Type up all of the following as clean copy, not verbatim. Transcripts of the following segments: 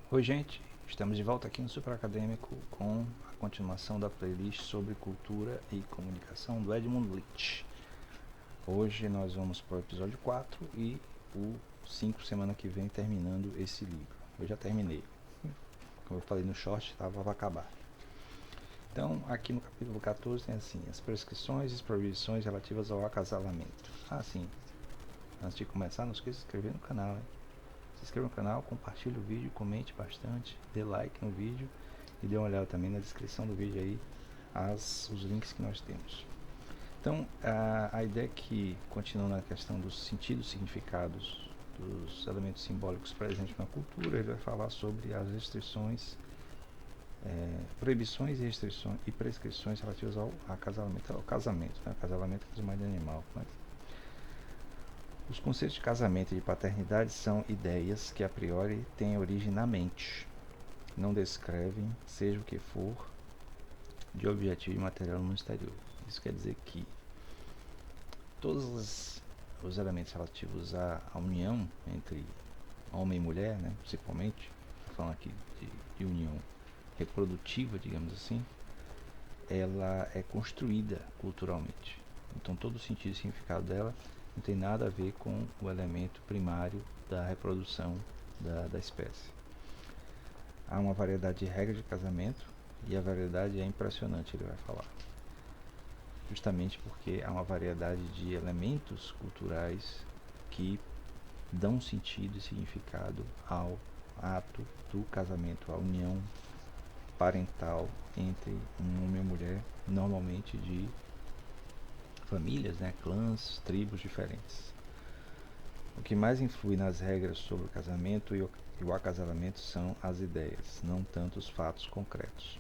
Oi gente, estamos de volta aqui no Super Acadêmico com a continuação da playlist sobre cultura e comunicação do Edmund Leach. Hoje nós vamos para o episódio 4 e o 5 semana que vem terminando esse livro. Eu já terminei, como eu falei no short, estava para acabar. Então aqui no capítulo 14 tem assim, as prescrições e proibições relativas ao acasalamento. Sim, antes de começar não esqueça de se inscrever no canal, hein? Se inscreva no canal, compartilhe o vídeo, comente bastante, dê like no vídeo e dê uma olhada também na descrição do vídeo aí, os links que nós temos. Então, a ideia é que, continuando na questão dos sentidos, significados dos elementos simbólicos presentes na cultura, ele vai falar sobre as restrições, proibições e restrições e prescrições relativas ao casamento, né? Casamento é coisa mais de animal, né? Os conceitos de casamento e de paternidade são ideias que a priori têm origem na mente, não descrevem, seja o que for, de objetivo e material no exterior. Isso quer dizer que todos os elementos relativos à união entre homem e mulher, né, principalmente, falando aqui de união reprodutiva, digamos assim, ela é construída culturalmente. Então todo o sentido e significado dela não tem nada a ver com o elemento primário da reprodução da espécie. Há uma variedade de regras de casamento e a variedade é impressionante, ele vai falar. Justamente porque há uma variedade de elementos culturais que dão sentido e significado ao ato do casamento, à união parental entre um homem e uma mulher, normalmente de famílias, né, clãs, tribos diferentes. O que mais influi nas regras sobre o casamento e o acasalamento são as ideias, não tanto os fatos concretos.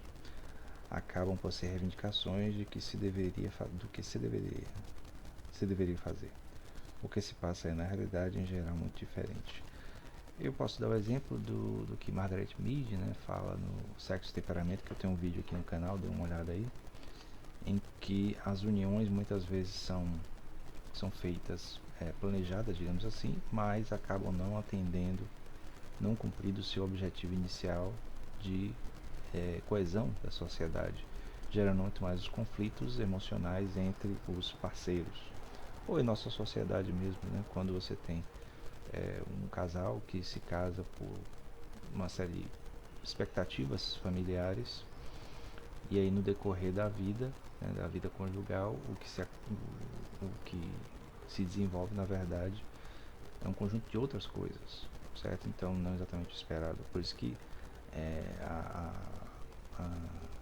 Acabam por ser reivindicações de que se deveria fazer. O que se passa é, na realidade, em geral, muito diferente. Eu posso dar o exemplo do que Margaret Mead, né, fala no Sexo e Temperamento, que eu tenho um vídeo aqui no canal, dê uma olhada aí, em que as uniões muitas vezes são feitas planejadas, digamos assim, mas acabam não atendendo, não cumprindo o seu objetivo inicial de coesão da sociedade, gerando muito mais os conflitos emocionais entre os parceiros, ou em nossa sociedade mesmo, né? Quando você tem um casal que se casa por uma série de expectativas familiares, e aí no decorrer da vida, né, da vida conjugal, o que se desenvolve na verdade é um conjunto de outras coisas, certo? Então não exatamente esperado. Por isso que a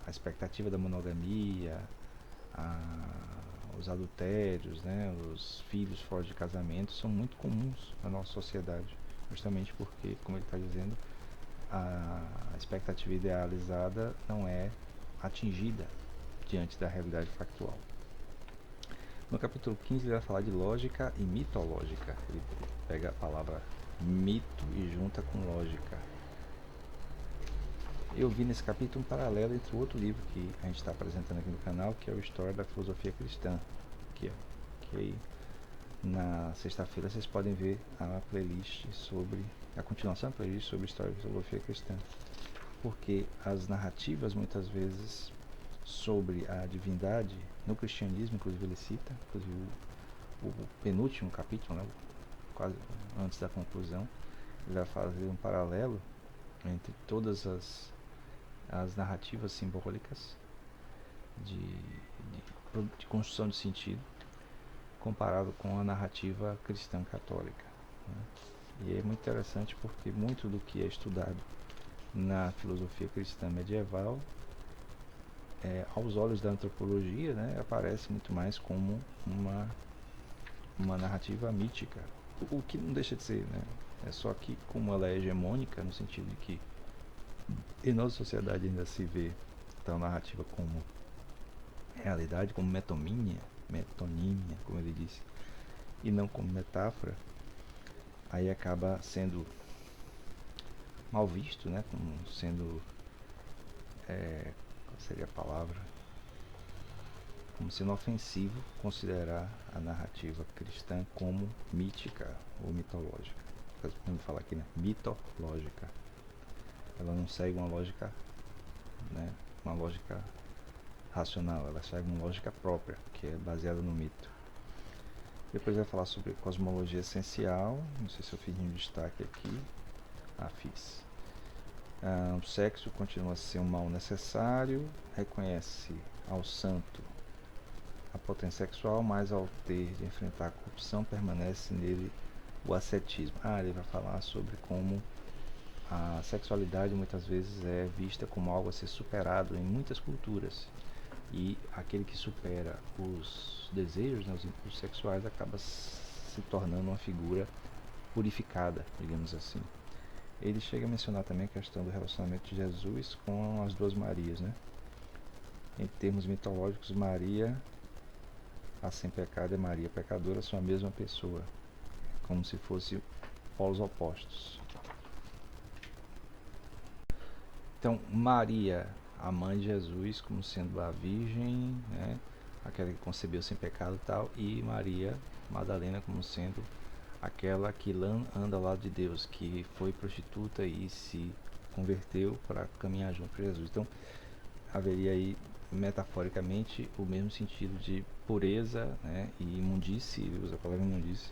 expectativa da monogamia, os adultérios, né, os filhos fora de casamento são muito comuns na nossa sociedade, justamente porque, como ele está dizendo, a expectativa idealizada não é atingida diante da realidade factual. No capítulo 15 ele vai falar de lógica e mitológica. Ele pega a palavra mito e junta com lógica. Eu vi nesse capítulo um paralelo entre o outro livro que a gente está apresentando aqui no canal, que é o História da Filosofia Cristã. Aqui, ó, que aí na sexta-feira vocês podem ver a playlist sobre a continuação da playlist sobre História da Filosofia Cristã. Porque as narrativas muitas vezes sobre a divindade no cristianismo, inclusive ele cita, inclusive o penúltimo capítulo, né, quase antes da conclusão, ele vai fazer um paralelo entre todas as narrativas simbólicas de construção de sentido comparado com a narrativa cristã católica, né? E é muito interessante porque muito do que é estudado na filosofia cristã medieval, aos olhos da antropologia, né, aparece muito mais como uma narrativa mítica, o que não deixa de ser, né? É só que como ela é hegemônica, no sentido de que em nossa sociedade ainda se vê tal narrativa como realidade, como metonímia, como ele disse, e não como metáfora, aí acaba sendo mal visto, né? Como sendo, qual seria a palavra? como sendo ofensivo considerar a narrativa cristã como mítica ou mitológica. Vamos falar aqui, né? Mitológica. Ela não segue uma lógica, né? Uma lógica racional, ela segue uma lógica própria, que é baseada no mito. Depois vai falar sobre cosmologia essencial, não sei se eu fiz um destaque aqui. Fiz. O sexo continua a ser um mal necessário, reconhece ao santo a potência sexual, mas ao ter de enfrentar a corrupção, permanece nele o ascetismo. Ele vai falar sobre como a sexualidade muitas vezes é vista como algo a ser superado em muitas culturas. E aquele que supera os desejos, né, os impulsos sexuais, acaba se tornando uma figura purificada, digamos assim. Ele chega a mencionar também a questão do relacionamento de Jesus com as duas Marias, né? Em termos mitológicos, Maria, a sem pecado, e Maria pecadora são a mesma pessoa, como se fossem polos opostos. Então, Maria, a mãe de Jesus, como sendo a virgem, né? Aquela que concebeu sem pecado e tal, e Maria Madalena como sendo aquela que anda ao lado de Deus, que foi prostituta e se converteu para caminhar junto com Jesus. Então, haveria aí, metaforicamente, o mesmo sentido de pureza, né, e imundície, ele usa a palavra imundície,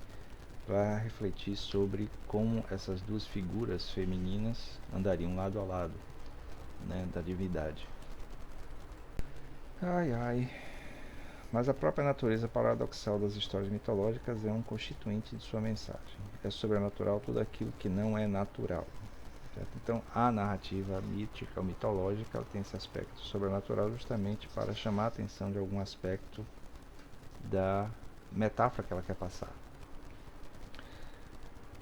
para refletir sobre como essas duas figuras femininas andariam lado a lado, né, da divindade. Mas a própria natureza paradoxal das histórias mitológicas é um constituinte de sua mensagem. É sobrenatural tudo aquilo que não é natural. Certo? Então, a narrativa mítica ou mitológica ela tem esse aspecto sobrenatural justamente para chamar a atenção de algum aspecto da metáfora que ela quer passar.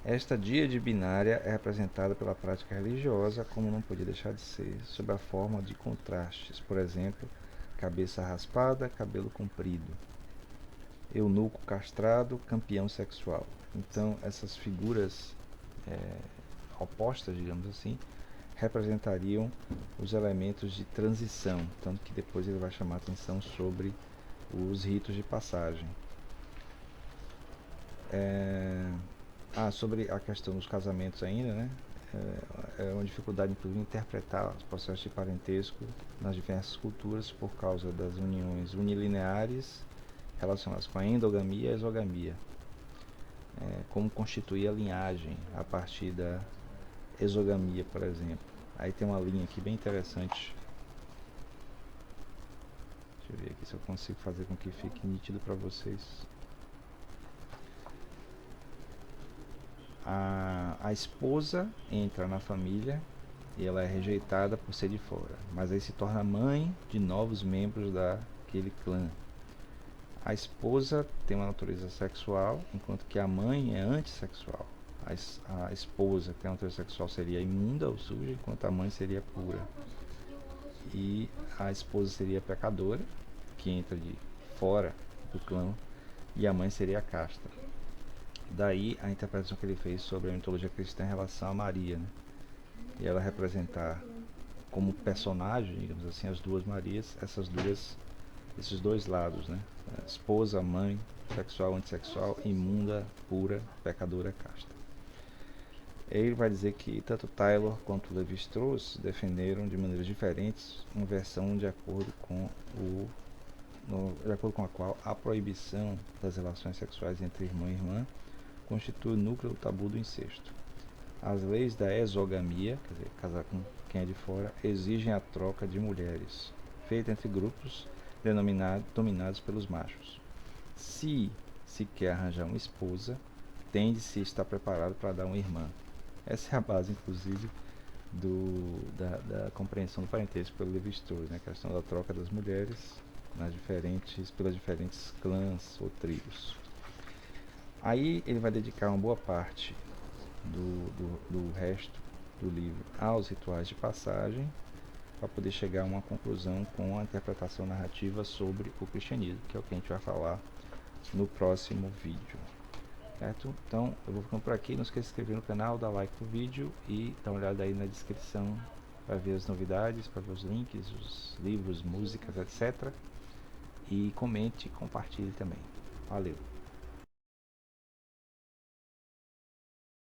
Esta díade binária é representada pela prática religiosa, como não podia deixar de ser, sob a forma de contrastes. Por exemplo, cabeça raspada, cabelo comprido. Eunuco castrado, campeão sexual. Então, essas figuras opostas, digamos assim, representariam os elementos de transição, tanto que depois ele vai chamar a atenção sobre os ritos de passagem. Sobre a questão dos casamentos ainda, né? É uma dificuldade, inclusive, interpretar os processos de parentesco nas diversas culturas por causa das uniões unilineares relacionadas com a endogamia e a exogamia. Como constituir a linhagem a partir da exogamia, por exemplo. Aí tem uma linha aqui bem interessante. Deixa eu ver aqui se eu consigo fazer com que fique nítido para vocês. A esposa entra na família e ela é rejeitada por ser de fora, mas aí se torna mãe de novos membros daquele clã. A esposa tem uma natureza sexual, enquanto que a mãe é antissexual. A esposa que tem uma natureza sexual seria imunda ou suja, enquanto a mãe seria pura. E a esposa seria pecadora, que entra de fora do clã, e a mãe seria casta. Daí a interpretação que ele fez sobre a mitologia cristã em relação a Maria, né? E ela representar como personagem, digamos assim, as duas Marias, esses dois lados, né? A esposa, mãe, sexual, antissexual, imunda, pura, pecadora, casta. Ele vai dizer que tanto Taylor quanto Levi-Strauss defenderam de maneiras diferentes uma versão de acordo com a qual a proibição das relações sexuais entre irmão e irmã constitui o núcleo do tabu do incesto. As leis da exogamia, quer dizer, casar com quem é de fora, exigem a troca de mulheres, feita entre grupos dominados pelos machos. Se quer arranjar uma esposa, tem-de-se estar preparado para dar uma irmã. Essa é a base, inclusive, da compreensão do parentesco pelo Levi-Strauss, né? A questão da troca das mulheres pelas diferentes clãs ou tribos. Aí ele vai dedicar uma boa parte do resto do livro aos rituais de passagem, para poder chegar a uma conclusão com a interpretação narrativa sobre o cristianismo, que é o que a gente vai falar no próximo vídeo. Certo? Então eu vou ficando por aqui, não esqueça de se inscrever no canal, dar like no vídeo e dar uma olhada aí na descrição para ver as novidades, para ver os links, os livros, músicas, etc. e comente e compartilhe também. Valeu!